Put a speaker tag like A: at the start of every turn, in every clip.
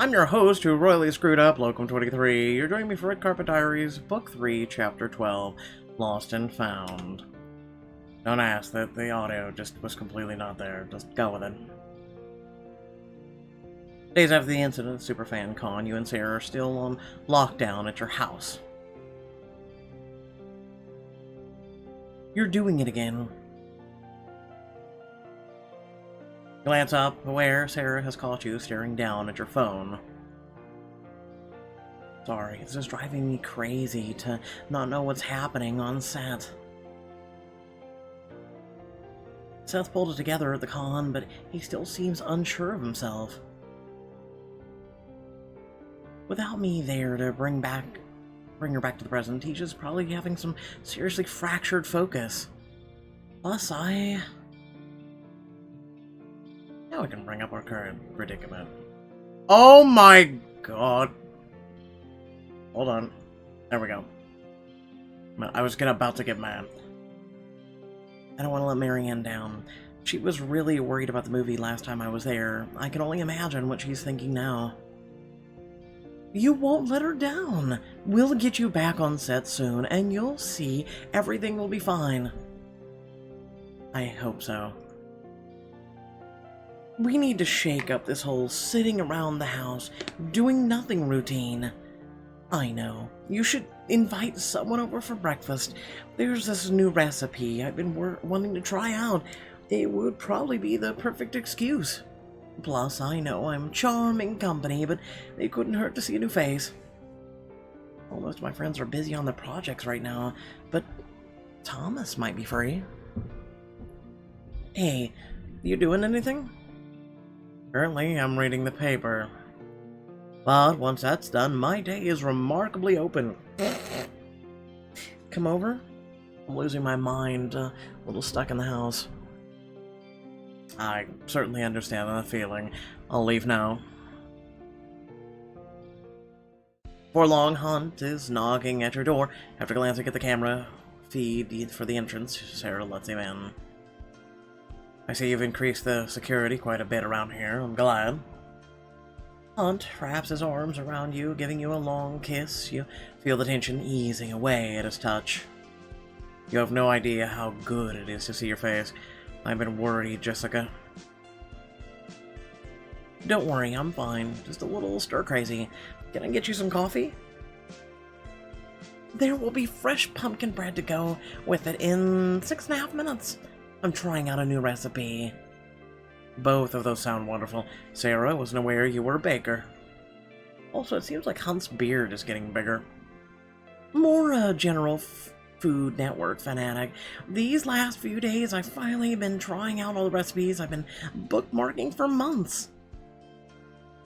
A: I'm your host who royally screwed up, Locum23. You're joining me for Red Carpet Diaries, Book 3, Chapter 12, Lost and Found. Don't ask, that the audio just was completely not there. Just go with it. Days after the incident at Superfan Con, you and Sarah are still on lockdown at your house. You're doing it again. Glance up, aware Sarah has caught you staring down at your phone. Sorry, this is driving me crazy to not know what's happening on set. Seth pulled it together at the con, but he still seems unsure of himself. Without me there to bring her back to the present, he's just probably having some seriously fractured focus. Plus, now we can bring up our current predicament. Oh my god. Hold on. There we go. I was about to get mad. I don't want to let Marianne down. She was really worried about the movie last time I was there. I can only imagine what she's thinking now. You won't let her down. We'll get you back on set soon, and you'll see everything will be fine. I hope so. We need to shake up this whole sitting around the house, doing nothing routine. I know. You should invite someone over for breakfast. There's this new recipe I've been wanting to try out. It would probably be the perfect excuse. Plus, I know I'm charming company, but it couldn't hurt to see a new face. Well, most of my friends are busy on their projects right now, but Thomas might be free. Hey, you doing anything? Currently, I'm reading the paper. But once that's done, my day is remarkably open. Come over? I'm losing my mind, a little stuck in the house. I certainly understand that feeling. I'll leave now. Forlong Hunt is knocking at your door. After glancing at the camera feed for the entrance, Sarah lets him in. I see you've increased the security quite a bit around here. I'm glad. Hunt wraps his arms around you, giving you a long kiss. You feel the tension easing away at his touch. You have no idea how good it is to see your face. I've been worried, Jessica. Don't worry, I'm fine. Just a little stir-crazy. Can I get you some coffee? There will be fresh pumpkin bread to go with it in 6.5 minutes. I'm trying out a new recipe. Both of those sound wonderful. Sarah wasn't aware you were a baker. Also, it seems like Hunt's beard is getting bigger. More general Food Network fanatic. These last few days, I've finally been trying out all the recipes I've been bookmarking for months.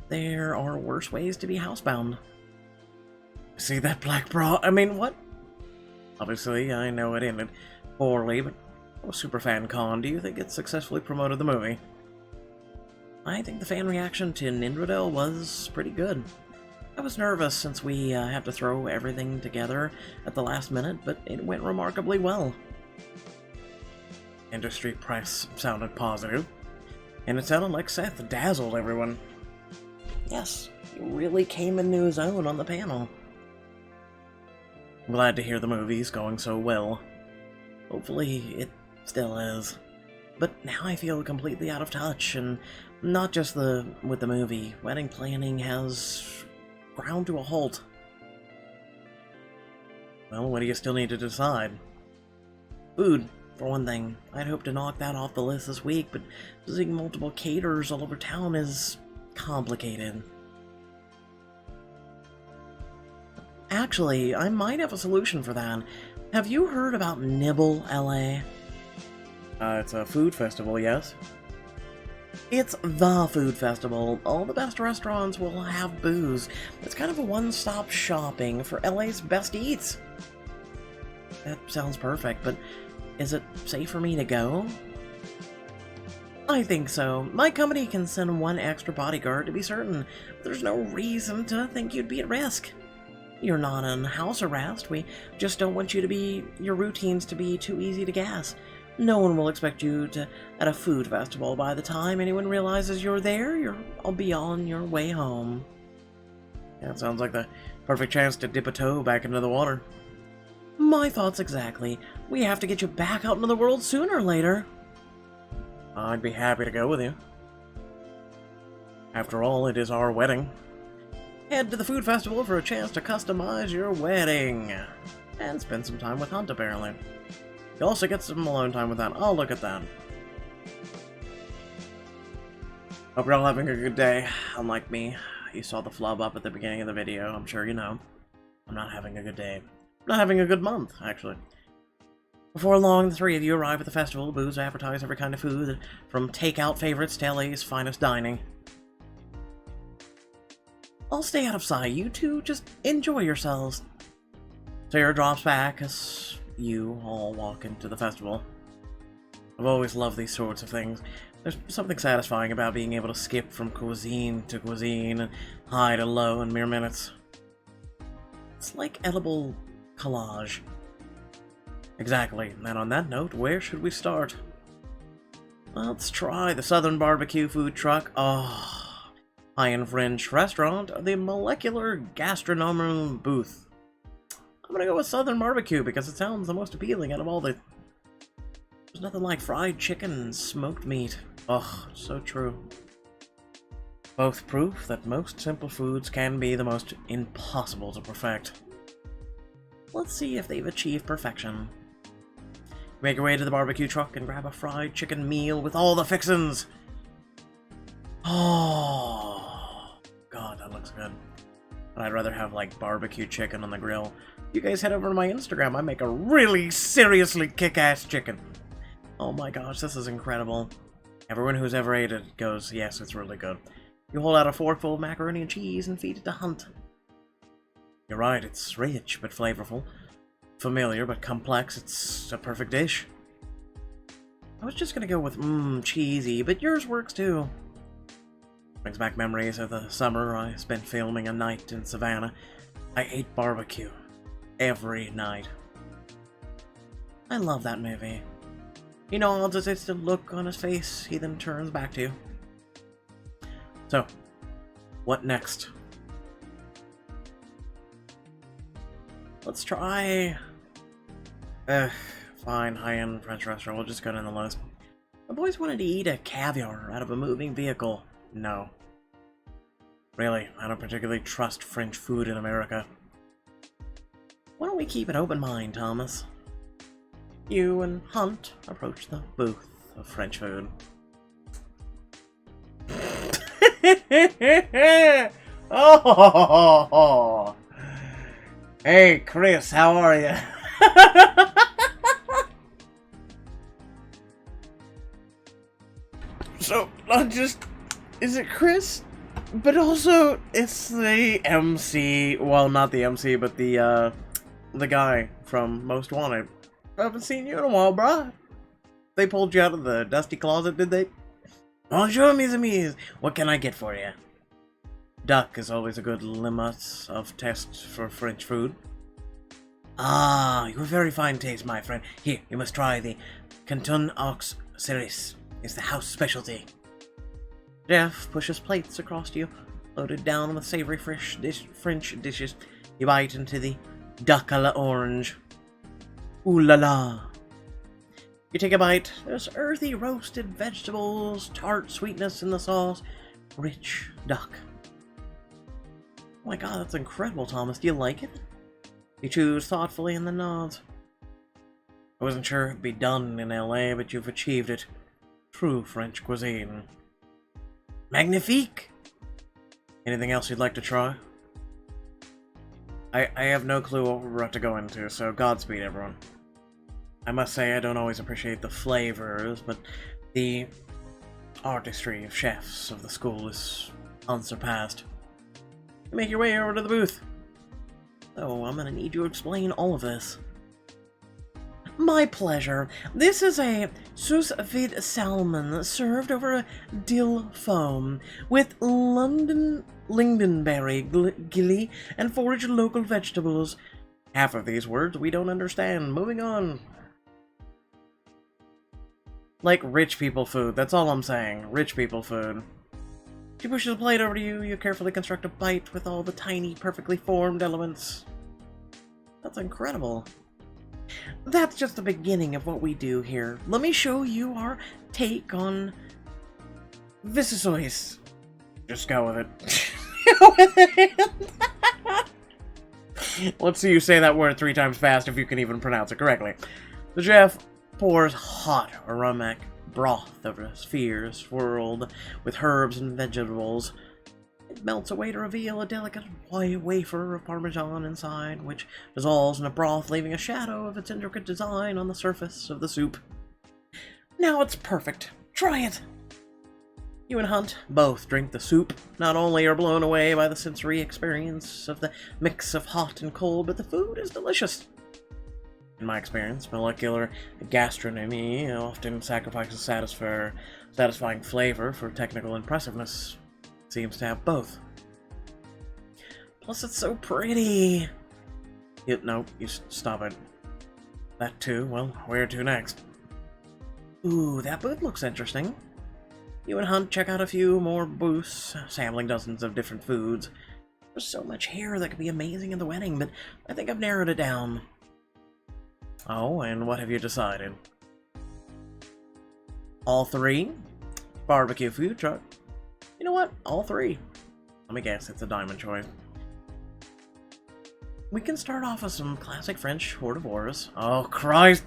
A: There are worse ways to be housebound. See that black bra? I mean, what? Obviously, I know it ended poorly, but Superfan Con, do you think it successfully promoted the movie? I think the fan reaction to Nibble was pretty good. I was nervous since we have to throw everything together at the last minute, but it went remarkably well. Industry press sounded positive, and it sounded like Seth dazzled everyone. Yes, he really came into his own on the panel. I'm glad to hear the movie's going so well. Hopefully it still is. But now I feel completely out of touch, and not just with the movie. Wedding planning has ground to a halt. Well, what do you still need to decide? Food, for one thing. I'd hoped to knock that off the list this week, but visiting multiple caterers all over town is complicated. Actually, I might have a solution for that. Have you heard about Nibble, LA? It's a food festival, yes? It's the food festival. All the best restaurants will have booze. It's kind of a one-stop shopping for LA's best eats. That sounds perfect, but is it safe for me to go? I think so. My company can send one extra bodyguard to be certain. There's no reason to think you'd be at risk. You're not on house arrest. We just don't want your routines to be too easy to guess. No one will expect you at a food festival. By the time anyone realizes you're there, you'll be on your way home. Yeah, it sounds like the perfect chance to dip a toe back into the water. My thoughts exactly. We have to get you back out into the world sooner or later. I'd be happy to go with you. After all, it is our wedding. Head to the food festival for a chance to customize your wedding. And spend some time with Hunt, apparently. You also get some alone time with that. Oh, look at that. Hope you're all having a good day. Unlike me, you saw the flub up at the beginning of the video. I'm sure you know. I'm not having a good day. I'm not having a good month, actually. Before long, the three of you arrive at the festival. Booths advertise every kind of food, from takeout favorites to LA's finest dining. I'll stay out of sight. You two just enjoy yourselves. Sarah drops back as you all walk into the festival. I've always loved these sorts of things. There's something satisfying about being able to skip from cuisine to cuisine and high to low in mere minutes. It's like edible collage. Exactly, and on that note, where should we start? Let's try the Southern Barbecue food truck. Oh, high-end French restaurant, the Molecular Gastronomy booth. I'm gonna go with Southern Barbecue because it sounds the most appealing out of all the... There's nothing like fried chicken and smoked meat. Oh, so true. Both proof that most simple foods can be the most impossible to perfect. Let's see if they've achieved perfection. Make your way to the barbecue truck and grab a fried chicken meal with all the fixins. Oh, God, that looks good. But I'd rather have, like, barbecue chicken on the grill. You guys head over to my Instagram. I make a really seriously kick-ass chicken. Oh my gosh, this is incredible. Everyone who's ever ate it goes, yes, it's really good. You hold out a forkful of macaroni and cheese and feed it to Hunt. You're right, it's rich but flavorful. Familiar but complex, it's a perfect dish. I was just gonna go with, cheesy, but yours works too. Brings back memories of the summer I spent filming a night in Savannah. I ate barbecue. Every night. I love that movie. He nods as it's the look on his face he then turns back to you. So, what next? Let's try... fine, high-end French restaurant. We'll just go down the list. My boys wanted to eat a caviar out of a moving vehicle. No. Really, I don't particularly trust French food in America. Why don't we keep an open mind, Thomas? You and Hunt approach the booth of French food. Oh! Hey, Chris, how are you? So, not just... Is it Chris? But also, it's the MC... Well, not the MC, but the guy from Most Wanted. I haven't seen you in a while, bruh. They pulled you out of the dusty closet, did they? Bonjour, mes amis. What can I get for you? Duck is always a good limit of test for French food. Ah, you have very fine taste, my friend. Here, you must try the Canton aux Cerise. It's the house specialty. Jeff pushes plates across to you, loaded down with savory French dishes. You bite into the duck à la orange. Ooh la la. You take a bite. There's earthy roasted vegetables, tart sweetness in the sauce, rich duck. Oh my god, that's incredible, Thomas. Do you like it? You chews thoughtfully and then nods. I wasn't sure it'd be done in LA, but you've achieved it. True French cuisine. Magnifique! Anything else you'd like to try? I have no clue what we're about to go into, so Godspeed, everyone. I must say I don't always appreciate the flavors, but the artistry of chefs of the school is unsurpassed. You make your way over to the booth. So I'm gonna need you to explain all of this. My pleasure. This is a sous vide salmon served over a dill foam with lingonberry gilly and foraged local vegetables. Half of these words we don't understand. Moving on. Like rich people food. That's all I'm saying. Rich people food. She pushes a plate over to you. You carefully construct a bite with all the tiny, perfectly formed elements. That's incredible. That's just the beginning of what we do here. Let me show you our take on Visasois. Just go with it. Go with it. Let's see you say that word 3 times fast if you can even pronounce it correctly. The chef pours hot aromatic broth over a sphere swirled with herbs and vegetables. It melts away to reveal a delicate white wafer of parmesan inside, which dissolves in a broth, leaving a shadow of its intricate design on the surface of the soup. Now it's perfect. Try it! You and Hunt both drink the soup. Not only are blown away by the sensory experience of the mix of hot and cold, but the food is delicious. In my experience, molecular gastronomy often sacrifices satisfying flavor for technical impressiveness. It seems to have both. Plus, it's so pretty. No, you stop it. That too? Well, where to next? Ooh, that booth looks interesting. You and Hunt check out a few more booths, sampling dozens of different foods. There's so much here that could be amazing in the wedding, but I think I've narrowed it down. Oh, and what have you decided? All 3? Barbecue food truck. You know what? All 3. Let me guess, it's a diamond choice. We can start off with some classic French hors d'oeuvres. Oh, Christ!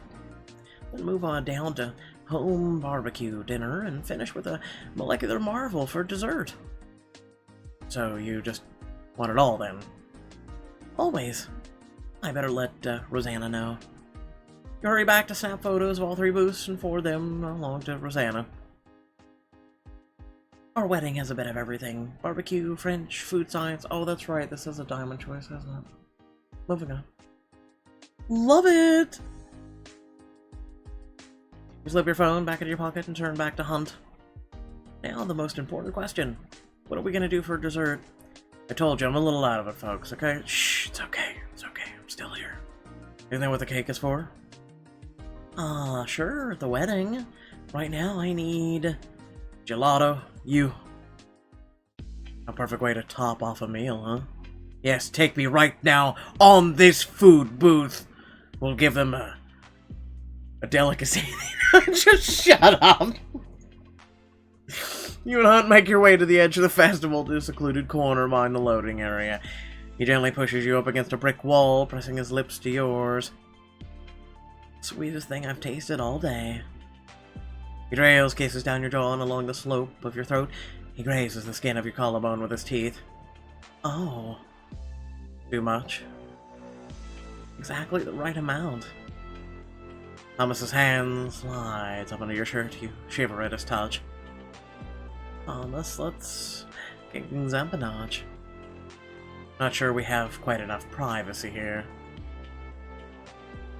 A: Then move on down to home barbecue dinner and finish with a molecular marvel for dessert. So you just want it all then? Always. I better let Rosanna know. You hurry back to snap photos of all 3 booths and forward them along to Rosanna. Our wedding has a bit of everything. Barbecue, French, food science. Oh, that's right. This is a diamond choice, isn't it? Moving on. Love it! You slip your phone back into your pocket and turn back to Hunt. Now, the most important question. What are we gonna do for dessert? I told you, I'm a little out of it, folks, okay? Shh, it's okay. It's okay. I'm still here. You know what the cake is for? Sure, at the wedding. Right now, I need gelato. You. A perfect way to top off a meal, huh? Yes, take me right now on this food booth. We'll give them a delicacy. Just shut up. You and Hunt make your way to the edge of the festival to a secluded corner behind the loading area. He gently pushes you up against a brick wall, pressing his lips to yours. Sweetest thing I've tasted all day. He trails kisses down your jaw and along the slope of your throat. He grazes the skin of your collarbone with his teeth. Oh. Too much? Exactly the right amount. Thomas's hand slides up under your shirt. You shiver at his touch. Thomas, let's kick things up a notch. Not sure we have quite enough privacy here.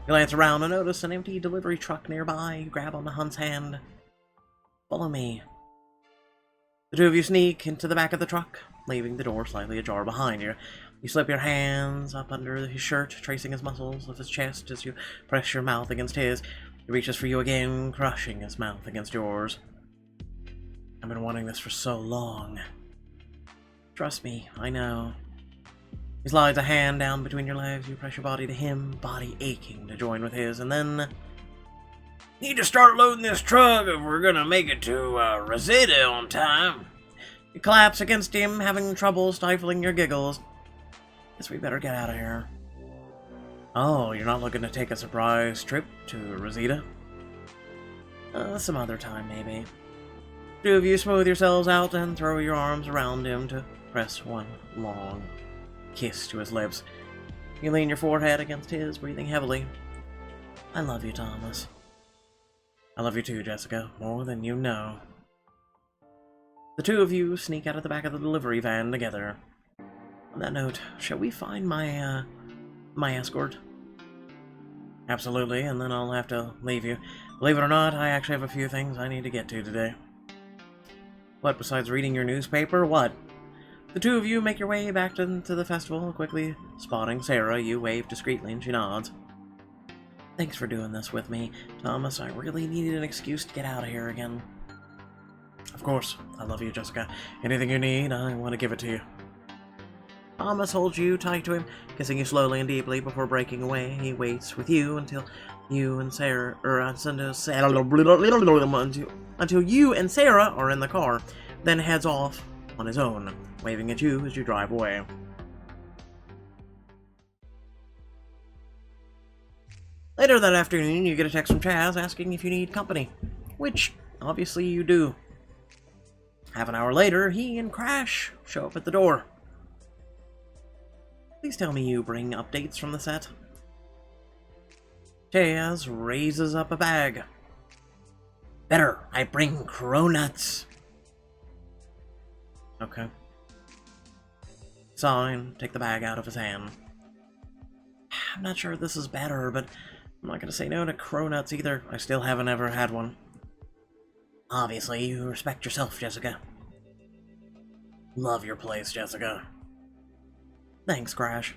A: You glance around and notice an empty delivery truck nearby. You grab onto Hunt's hand. Follow me. The 2 of you sneak into the back of the truck, leaving the door slightly ajar behind you. You slip your hands up under his shirt, tracing his muscles of his chest as you press your mouth against his. He reaches for you again, crushing his mouth against yours. I've been wanting this for so long. Trust me, I know. He slides a hand down between your legs. You press your body to him, body aching to join with his, and then... Need to start loading this truck if we're gonna make it to Rosita on time. You collapse against him, having trouble stifling your giggles. Guess we better get out of here. Oh, you're not looking to take a surprise trip to Rosita? Some other time, maybe. 2 of you smooth yourselves out and throw your arms around him to press one long kiss to his lips. You lean your forehead against his, breathing heavily. I love you, Thomas. I love you too, Jessica, more than you know. The 2 of you sneak out of the back of the delivery van together. On that note, shall we find my escort? Absolutely, and then I'll have to leave you. Believe it or not, I actually have a few things I need to get to today. What, besides reading your newspaper? What? The 2 of you make your way back into the festival, quickly spotting Sarah. You wave discreetly and she nods. Thanks for doing this with me, Thomas. I really needed an excuse to get out of here again. Of course. I love you, Jessica. Anything you need, I want to give it to you. Thomas holds you tight to him, kissing you slowly and deeply before breaking away. He waits with you until you and Sarah, until you and Sarah are in the car, then heads off on his own, waving at you as you drive away. Later that afternoon, you get a text from Chaz asking if you need company, which obviously you do. Half an hour later, he and Crash show up at the door. Please tell me you bring updates from the set. Chaz raises up a bag. Better, I bring cronuts. Okay. Sign, take the bag out of his hand. I'm not sure if this is better, but I'm not going to say no to cronuts either. I still haven't ever had one. Obviously, you respect yourself, Jessica. Love your place, Jessica. Thanks, Crash.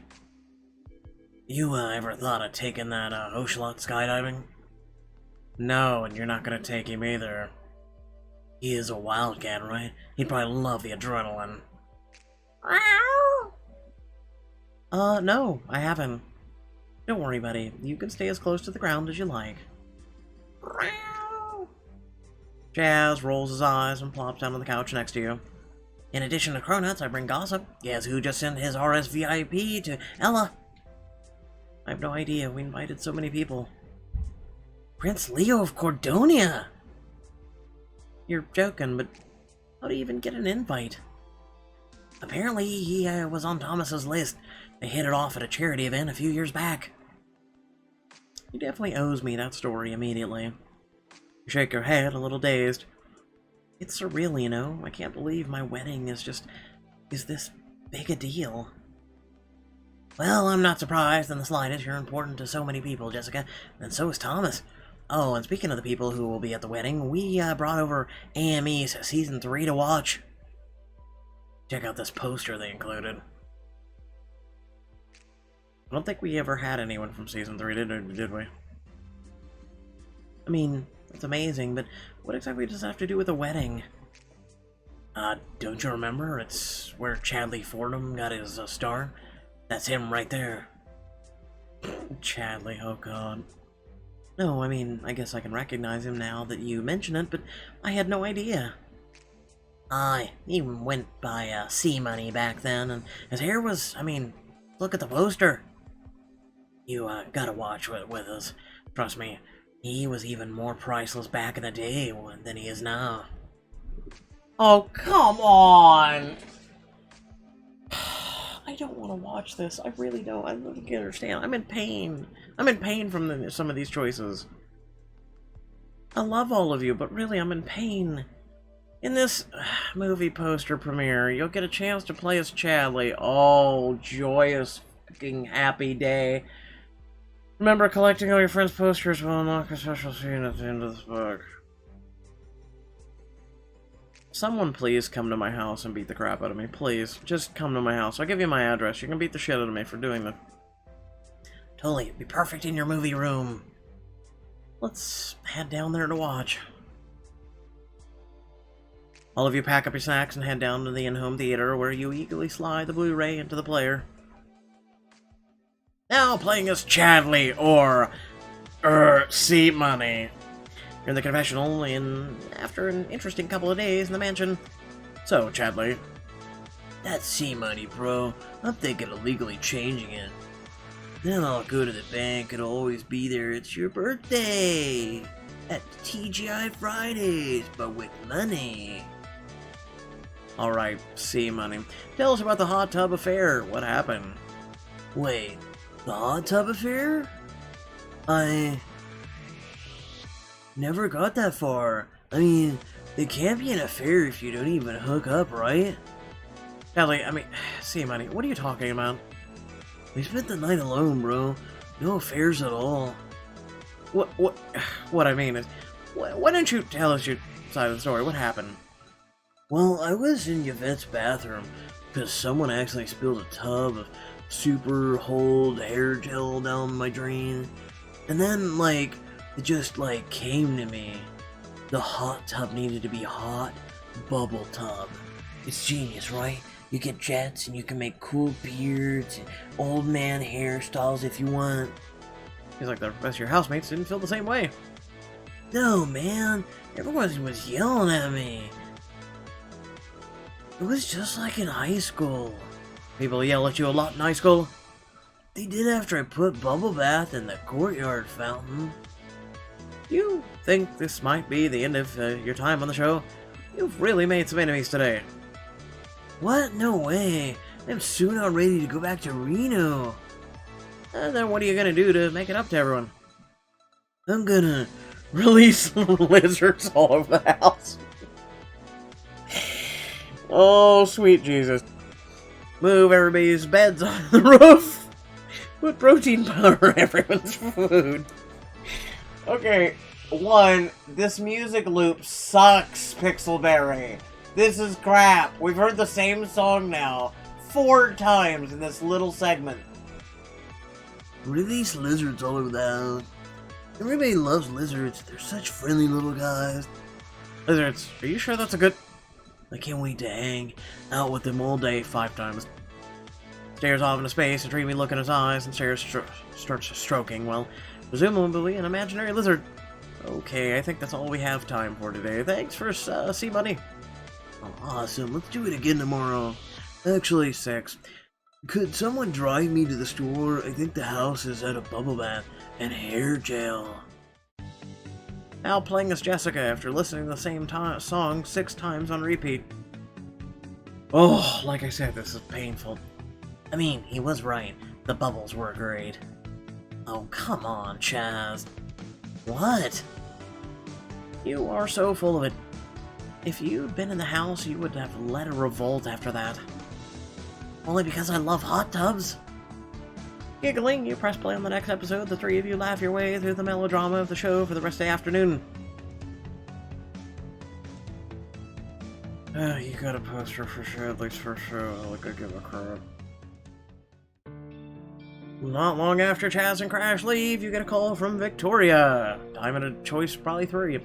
A: You ever thought of taking that Ocelot skydiving? No, and you're not gonna take him either. He is a wildcat, right? He'd probably love the adrenaline. No, I haven't. Don't worry, buddy. You can stay as close to the ground as you like. Chaz rolls his eyes and plops down on the couch next to you. In addition to cronuts, I bring gossip. Guess who just sent his RSVIP to Ella? I have no idea. We invited so many people. Prince Leo of Cordonia! You're joking, but how do you even get an invite? Apparently, he was on Thomas's list. They hit it off at a charity event a few years back. He definitely owes me that story immediately. You shake your head, a little dazed. It's surreal, you know. I can't believe my wedding is this big a deal. Well, I'm not surprised in the slightest. You're important to so many people, Jessica, and so is Thomas. Oh, and speaking of the people who will be at the wedding, we brought over AME's Season 3 to watch. Check out this poster they included. I don't think we ever had anyone from Season 3, did we? I mean, it's amazing, but what exactly does that have to do with a wedding? Don't you remember? It's where Chadley Fordham got his star. That's him right there. Chadley, oh god. No, I mean, I guess I can recognize him now that you mention it, but I had no idea. Aye, he went by C-Money back then, and his hair was, I mean, look at the poster. You gotta watch with us. Trust me, he was even more priceless back in the day than he is now. Oh, come on! I don't want to watch this. I really don't. I don't think you understand. I'm in pain. I'm in pain from some of these choices. I love all of you, but really, I'm in pain. In this movie poster premiere, you'll get a chance to play as Chadley. Oh, joyous fucking happy day. Remember, collecting all your friends' posters will unlock a special scene at the end of this book. Someone please come to my house and beat the crap out of me. Please, just come to my house. I'll give you my address. You can beat the shit out of me for doing that. Totally, it'd be perfect in your movie room. Let's head down there to watch. All of you pack up your snacks and head down to the in-home theater where you eagerly slide the Blu-ray into the player. Now playing as Chadley or C-Money. You're in the confessional after an interesting couple of days in the mansion. So, Chadley. That's C-Money, bro. I'm thinking of legally changing it. Then I'll go to the bank. It'll always be there. It's your birthday. At TGI Fridays, but with money. Alright, C-Money. Tell us about the hot tub affair. What happened? Wait, the hot tub affair? I never got that far. I mean, it can't be an affair if you don't even hook up, right? Ellie, I mean, C-Money, what are you talking about? We spent the night alone, bro. No affairs at all. What I mean is, why don't you tell us your side of the story? What happened? Well, I was in Yvette's bathroom because someone accidentally spilled a tub of super hold hair gel down my drain. And then, like, it just, like, came to me. The hot tub needed to be hot
B: Bubble tub. It's genius, right? You get jets and you can make cool beards and old man hairstyles if you want.
A: Seems like the rest of your housemates didn't feel the same way.
B: No, man. Everyone was yelling at me. It was just like in high school.
A: People yell at you a lot in high school?
B: They did after I put bubble bath in the courtyard fountain.
A: You think this might be the end of your time on the show? You've really made some enemies today.
B: What? No way. I'm soon not ready to go back to Reno.
A: And then what are you gonna do to make it up to everyone?
B: I'm gonna
A: release lizards all over the house. Oh, sweet Jesus. Move everybody's beds on the roof. Put protein powder in everyone's food. Okay, one, this music loop sucks, Pixelberry. This is crap. We've heard the same song now 4 times in this little segment.
B: Release lizards all over the house. Everybody loves lizards. They're such friendly little guys.
A: Lizards, are you sure that's a good...
B: I can't wait to hang out with them all day
A: 5 times. Stares off into space, a dreamy look in his eyes, and starts stroking, well, presumably an imaginary lizard. Okay, I think that's all we have time for today. Thanks for Sea Money.
B: Oh, awesome. Let's do it again tomorrow. Actually,
A: 6.
B: Could someone drive me to the store? I think the house is out of bubble bath and hair gel.
A: Al playing as Jessica after listening to the same song 6 times on repeat. Oh, like I said, this is painful.
B: I mean, he was right. The bubbles were great.
A: Oh, come on, Chaz.
B: What?
A: You are so full of it. If you'd been in the house, you would have led a revolt after that.
B: Only because I love hot tubs?
A: Giggling, you press play on the next episode. The 3 of you laugh your way through the melodrama of the show for the rest of the afternoon. You got a poster for sure, at least for sure. Like I give a crap. Not long after Chaz and Crash leave, you get a call from Victoria. Time and a choice, probably 3.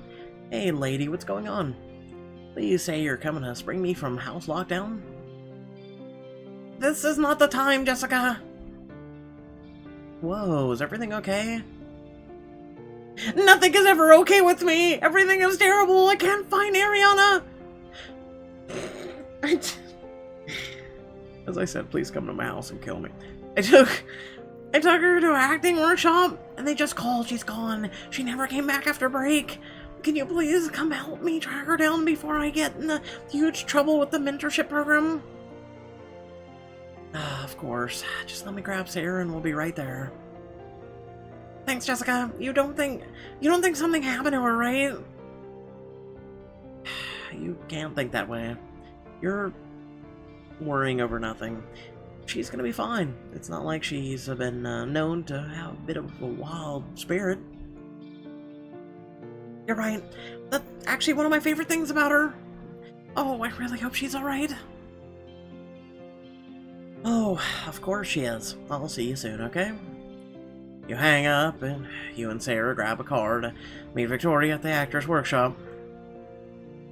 A: Hey lady, what's going on? Please say you're coming to spring me from house lockdown? This is not the time, Jessica! Whoa, is everything okay? Nothing is ever okay with me! Everything is terrible! I can't find Ariana! As I said, please come to my house and kill me. I took her to an acting workshop, and they just called. She's gone. She never came back after break. Can you please come help me track her down before I get in huge trouble with the mentorship program? Of course. Just let me grab Sarah and we'll be right there. Thanks, Jessica. You don't think something happened to her, right? You can't think that way. You're worrying over nothing. She's gonna be fine. It's not like she's been known to have a bit of a wild spirit. You're right. That's actually one of my favorite things about her. Oh, I really hope she's alright. Oh, of course she is. I'll see you soon, okay? You hang up, and you and Sarah grab a car to meet Victoria at the actor's workshop.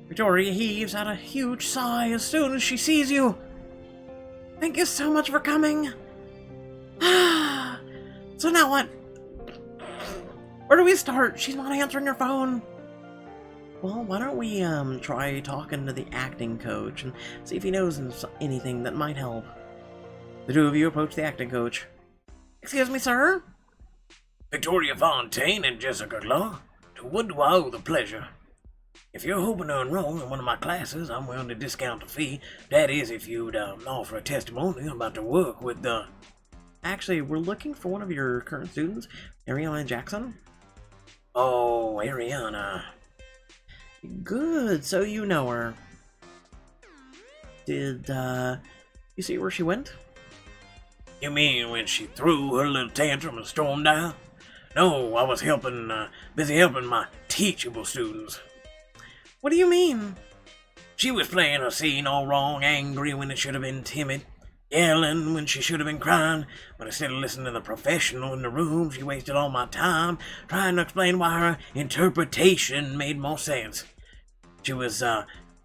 A: Victoria heaves out a huge sigh as soon as she sees you. Thank you so much for coming. So now what? Where do we start? She's not answering her phone. Well, why don't we try talking to the acting coach and see if he knows anything that might help. The 2 of you approach the acting coach. Excuse me, sir?
C: Victoria Fontaine and Jessica Law. To what do I owe the pleasure? If you're hoping to enroll in one of my classes, I'm willing to discount the fee. That is, if you'd offer a testimony about the work with the...
A: Actually, we're looking for one of your current students, Ariana Jackson.
C: Oh, Ariana.
A: Good, so you know her. Did, you see where she went?
C: You mean when she threw her little tantrum and stormed out? No, I was busy helping my teachable students.
A: What do you mean?
C: She was playing her scene all wrong, angry when it should have been timid, yelling when she should have been crying, but instead of listening to the professional in the room, she wasted all my time trying to explain why her interpretation made more sense. She was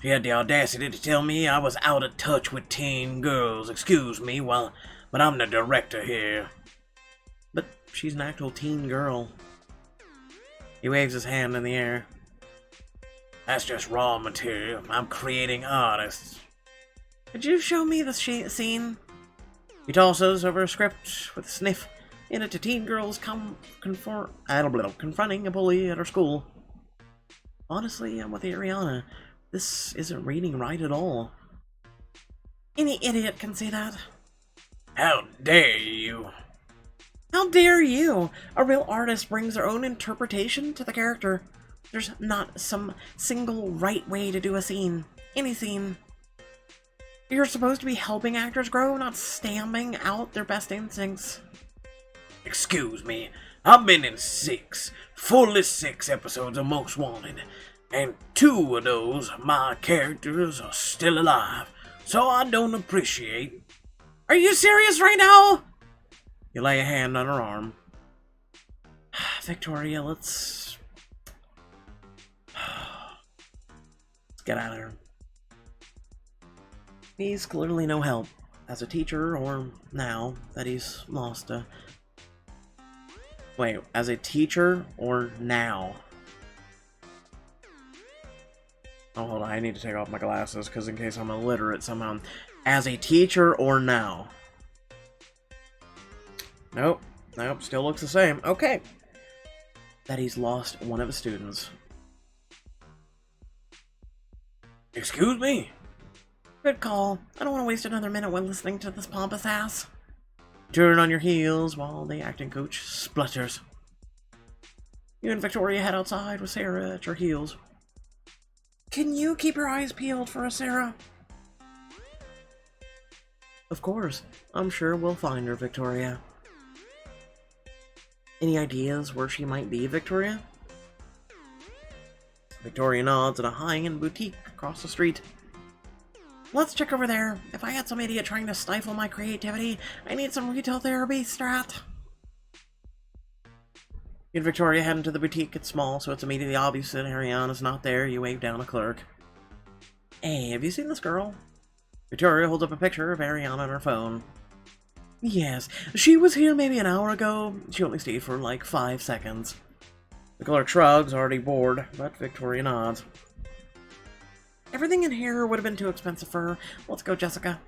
C: She had the audacity to tell me I was out of touch with teen girls. Excuse me, but I'm the director here.
A: But she's an actual teen girl. He waves his hand in the air.
C: That's just raw material. I'm creating artists.
A: Could you show me the scene? He tosses over a script with a sniff. In it, a teen girl's confronting a bully at her school. Honestly, I'm with Ariana. This isn't reading right at all. Any idiot can see that.
C: How dare you?
A: How dare you? A real artist brings their own interpretation to the character. There's not some single right way to do a scene. Any scene. You're supposed to be helping actors grow, not stamping out their best instincts.
C: Excuse me, I've been in 6, fully 6 episodes of Most Wanted, and 2 of those, my characters are still alive, so I don't appreciate.
A: Are you serious right now? You lay a hand on her arm. Victoria, let's get out of here. He's clearly no help as a teacher, or now that he's lost a... Wait, as a teacher or now? Oh, hold on, I need to take off my glasses, because in case I'm illiterate somehow. As a teacher or now? Nope, still looks the same. Okay. That he's lost one of his students.
C: Excuse me?
A: Good call. I don't want to waste another minute when listening to this pompous ass. Turn on your heels while the acting coach splutters. You and Victoria head outside with Sarah at your heels. Can you keep your eyes peeled for us, Sarah? Of course. I'm sure we'll find her, Victoria. Any ideas where she might be, Victoria? Victoria nods at a high-end boutique across the street. Let's check over there. If I had some idiot trying to stifle my creativity, I need some retail therapy, Strat. You and Victoria head into the boutique. It's small, so it's immediately obvious that Ariana's not there. You wave down a clerk. Hey, have you seen this girl? Victoria holds up a picture of Ariana on her phone. Yes, she was here maybe an hour ago. She only stayed for like 5 seconds. The clerk shrugs, already bored, but Victoria nods. Everything in here would have been too expensive for her. Let's go, Jessica.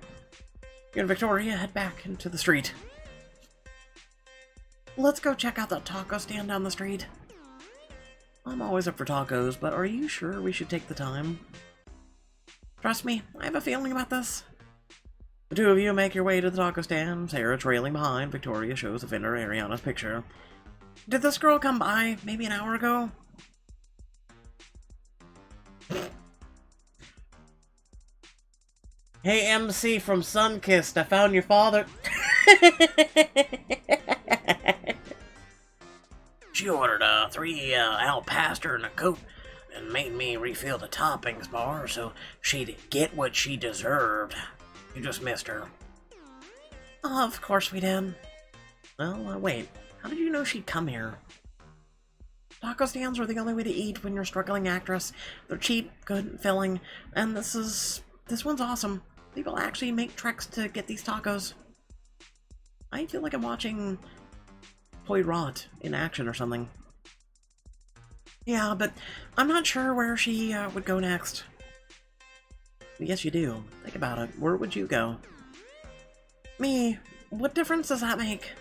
A: You and Victoria head back into the street. Let's go check out that taco stand down the street. I'm always up for tacos, but are you sure we should take the time? Trust me, I have a feeling about this. The two of you make your way to the taco stand, Sarah trailing behind. Victoria shows the vendor Ariana's picture. Did this girl come by maybe an hour ago? Hey, MC from Sunkissed, I found your father.
C: She ordered 3 al pastor and a Coke and made me refill the toppings bar so she'd get what she deserved. You just missed her.
A: Oh, of course we did. Well, wait. How did you know she'd come here? Taco stands are the only way to eat when you're a struggling actress. They're cheap, good, filling, and this one's awesome. People actually make treks to get these tacos. I feel like I'm watching Poirot in action or something. Yeah, but I'm not sure where she would go next. Yes, you do. Think about it. Where would you go? Me. What difference does that make?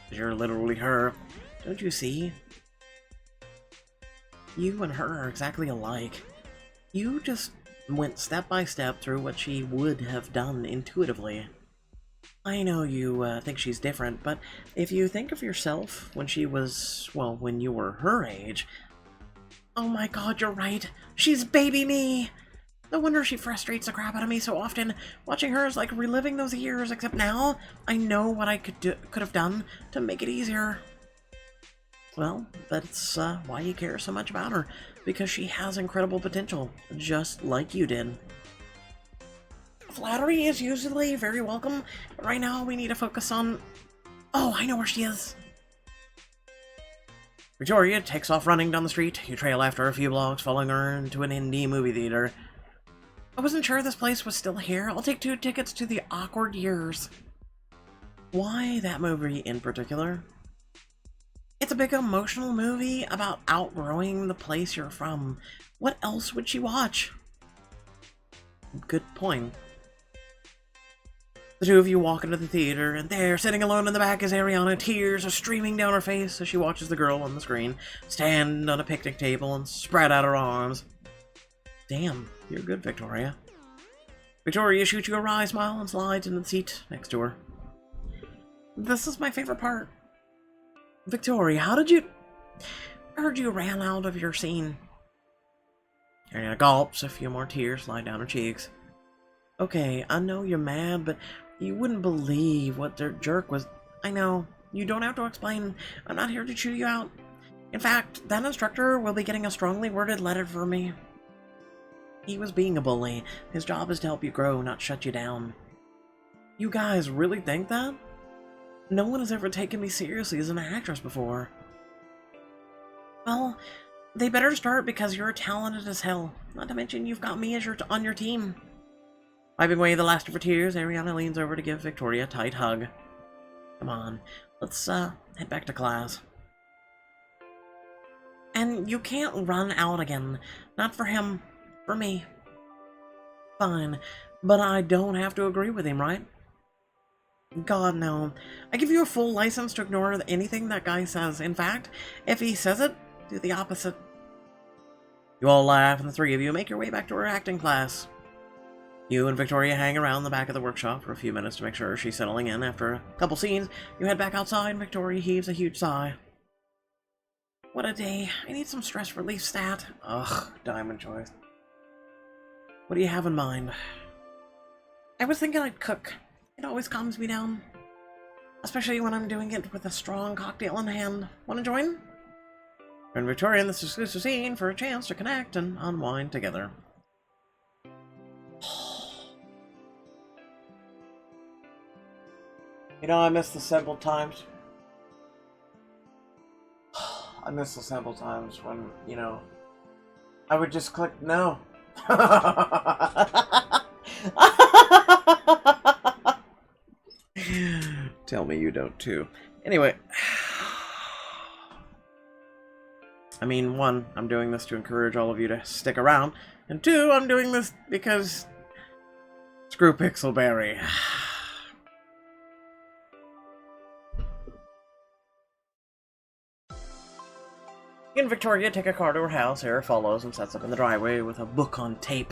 A: You're literally her. Don't you see? You and her are exactly alike. You just went step by step through what she would have done intuitively. I know you think she's different, but if you think of yourself when she was, well, when you were her age... Oh my god, you're right. She's baby me! No wonder she frustrates the crap out of me so often. Watching her is like reliving those years, except now I know what I could have done to make it easier. Well, that's why you care so much about her, because she has incredible potential, just like you did. Flattery is usually very welcome, but right now we need to focus on... Oh, I know where she is! Victoria takes off running down the street. You trail after a few blocks, following her into an indie movie theater. I wasn't sure this place was still here. I'll take 2 tickets to the Awkward Years. Why that movie in particular? It's a big emotional movie about outgrowing the place you're from. What else would she watch? Good point. The two of you walk into the theater, and there, sitting alone in the back, is Ariana. Tears are streaming down her face as she watches the girl on the screen stand on a picnic table and spread out her arms. Damn, you're good, Victoria. Victoria shoots you a wry smile and slides into the seat next to her. This is my favorite part. Victoria, how did you... I heard you ran out of your scene. Ariana gulps, a few more tears slide down her cheeks. Okay, I know you're mad, but you wouldn't believe what their jerk was. I know, you don't have to explain. I'm not here to chew you out. In fact, that instructor will be getting a strongly worded letter for me. He was being a bully. His job is to help you grow, not shut you down. You guys really think that? No one has ever taken me seriously as an actress before. Well, they better start because you're talented as hell. Not to mention you've got me as on your team. Wiping away the last of her tears, Ariana leans over to give Victoria a tight hug. Come on, let's head back to class. And you can't run out again. Not for him. For me. Fine, but I don't have to agree with him, right? God, no. I give you a full license to ignore anything that guy says. In fact, if he says it, do the opposite. You all laugh, and the 3 of you make your way back to her acting class. You and Victoria hang around the back of the workshop for a few minutes to make sure she's settling in. After a couple scenes, you head back outside, and Victoria heaves a huge sigh. What a day. I need some stress relief stat. Ugh, diamond choice. What do you have in mind? I was thinking I'd cook. It always calms me down. Especially when I'm doing it with a strong cocktail in hand. Want to join? You're and Victoria in this exclusive scene for a chance to connect and unwind together. You know, I miss the simple times. I miss the simple times when, you know, I would just click no. Tell me you don't too. Anyway, I mean, 1, I'm doing this to encourage all of you to stick around, and 2, I'm doing this because screw Pixelberry. You and Victoria take a car to her house. Sarah follows and sets up in the driveway with a book on tape.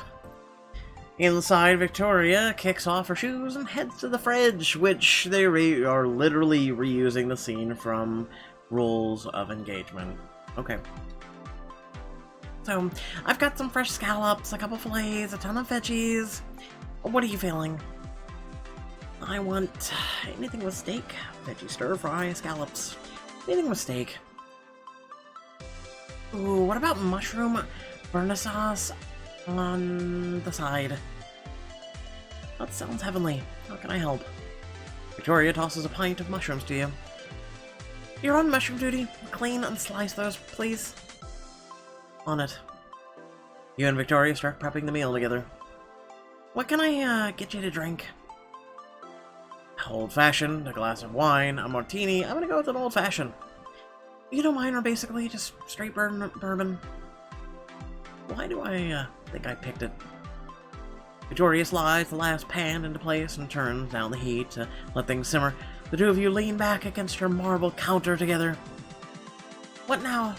A: Inside, Victoria kicks off her shoes and heads to the fridge, which they are literally reusing the scene from Rules of Engagement. Okay. So, I've got some fresh scallops, a couple fillets, a ton of veggies. What are you feeling? I want anything with steak. Veggie stir fry, scallops. Anything with steak. Ooh, what about mushroom burner sauce on the side? That sounds heavenly. How can I help? Victoria tosses a pint of mushrooms to you. You're on mushroom duty. Clean and slice those, please. On it. You and Victoria start prepping the meal together. What can I get you to drink? Old-fashioned, a glass of wine, a martini. I'm gonna go with an old-fashioned. You know, mine are basically just straight bourbon. Why do I think I picked it? Victoria slides the last pan into place and turns down the heat to let things simmer. The 2 of you lean back against her marble counter together. What now?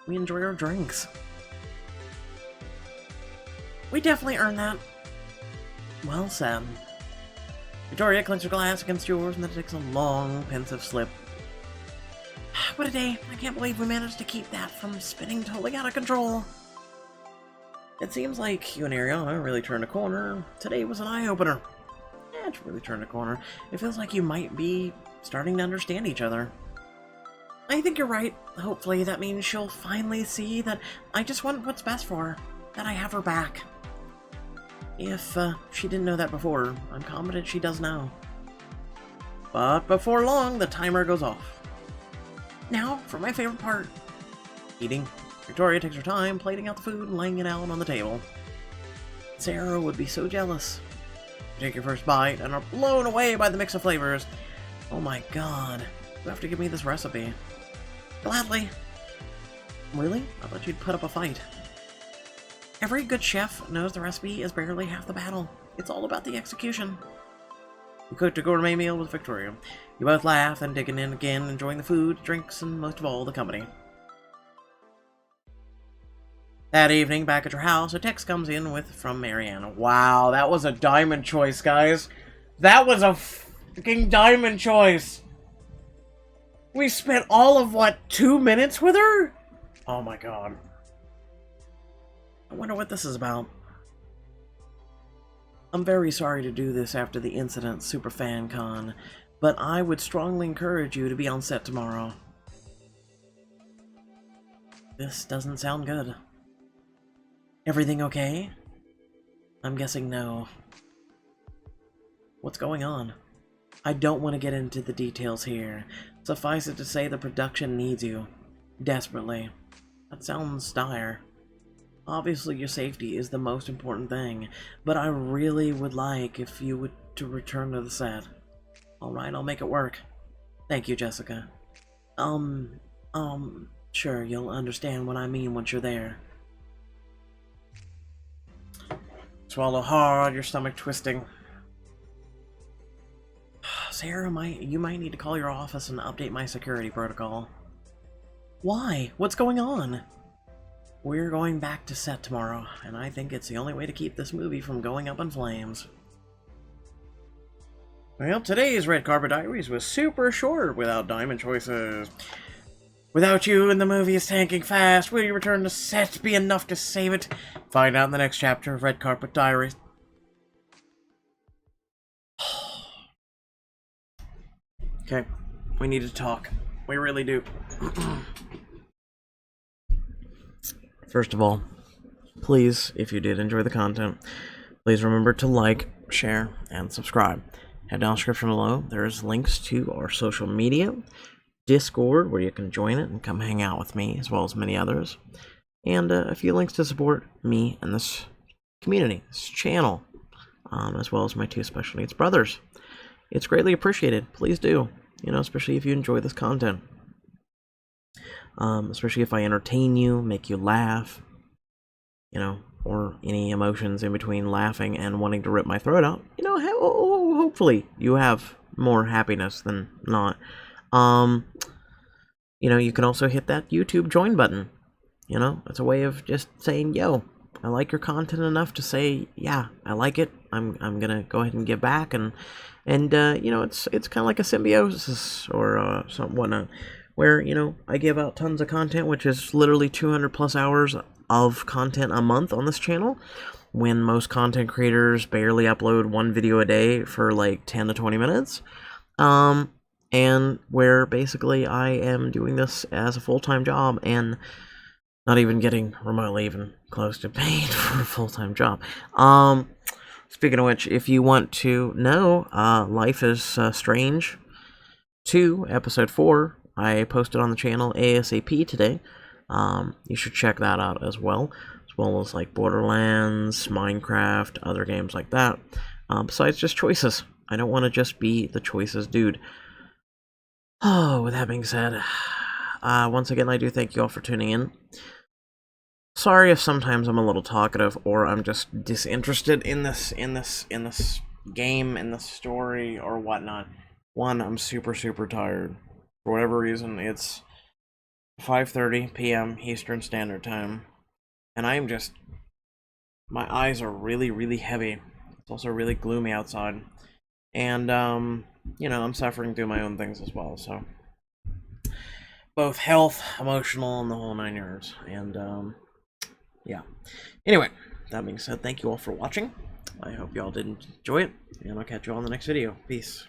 A: We enjoy our drinks. We definitely earned that. Well said. Victoria clinks her glass against yours and then takes a long, pensive slip. What a day. I can't believe we managed to keep that from spinning totally out of control. It seems like you and Ariana really turned a corner. Today was an eye-opener. Yeah, it's really turned a corner. It feels like you might be starting to understand each other. I think you're right. Hopefully that means she'll finally see that I just want what's best for her. That I have her back. If she didn't know that before, I'm confident she does now. But before long, the timer goes off. Now, for my favorite part. Eating. Victoria takes her time, plating out the food and laying it out on the table. Sarah would be so jealous. You take your first bite and are blown away by the mix of flavors. Oh my god. You have to give me this recipe. Gladly. Really? I thought you'd put up a fight. Every good chef knows the recipe is barely half the battle. It's all about the execution. You cooked a gourmet meal with Victoria. You both laugh and digging in again, enjoying the food, drinks, and most of all, the company. That evening, back at your house, a text comes in from Ariana. Wow, that was a diamond choice, guys. That was a freaking diamond choice. We spent all of, what, 2 minutes with her? Oh my god. I wonder what this is about. I'm very sorry to do this after the incident, Superfan Con, but I would strongly encourage you to be on set tomorrow. This doesn't sound good. Everything okay? I'm guessing no. What's going on? I don't want to get into the details here. Suffice it to say the production needs you. Desperately. That sounds dire. Obviously your safety is the most important thing, but I really would like if you would to return to the set. Alright, I'll make it work. Thank you, Jessica. Sure, you'll understand what I mean once you're there. Swallow hard, your stomach twisting. Sarah, you might need to call your office and update my security protocol. Why? What's going on? We're going back to set tomorrow, and I think it's the only way to keep this movie from going up in flames. Well, today's Red Carpet Diaries was super short without diamond choices. Without you and the movie is tanking fast, will your return to set be enough to save it? Find out in the next chapter of Red Carpet Diaries. Okay, we need to talk. We really do. First of all, please, if you did enjoy the content, please remember to like, share, and subscribe. Head down the description below. There's links to our social media, Discord, where you can join it and come hang out with me, as well as many others, and a few links to support me and this community, this channel, as well as my 2 special needs brothers. It's greatly appreciated. Please do, especially if you enjoy this content. Especially if I entertain you, make you laugh, or any emotions in between laughing and wanting to rip my throat out. Hopefully you have more happiness than not. You can also hit that YouTube join button. It's a way of just saying, yo, I like your content enough to say, yeah, I like it. I'm gonna go ahead and give back, and it's kind of like a symbiosis or something whatnot, where I give out tons of content, which is literally 200 plus hours of content a month on this channel, when most content creators barely upload 1 video a day for like 10 to 20 minutes. And where basically I am doing this as a full-time job and not even getting remotely even close to paid for a full-time job. Speaking of which, if you want to know, Life is Strange 2, Episode 4, I posted on the channel ASAP today. You should check that out as well as like Borderlands, Minecraft, other games like that. Besides just choices. I don't want to just be the choices dude. Oh, with that being said, once again, I do thank you all for tuning in. Sorry if sometimes I'm a little talkative or I'm just disinterested in this game, in this story, or whatnot. One, I'm super tired. For whatever reason, it's 5:30 p.m. Eastern Standard Time, and I am just... my eyes are really heavy. It's also really gloomy outside, and I'm suffering through my own things as well, so... both health, emotional, and the whole 9 yards, and, yeah. Anyway, that being said, thank you all for watching. I hope you all did enjoy it, and I'll catch you all in the next video. Peace.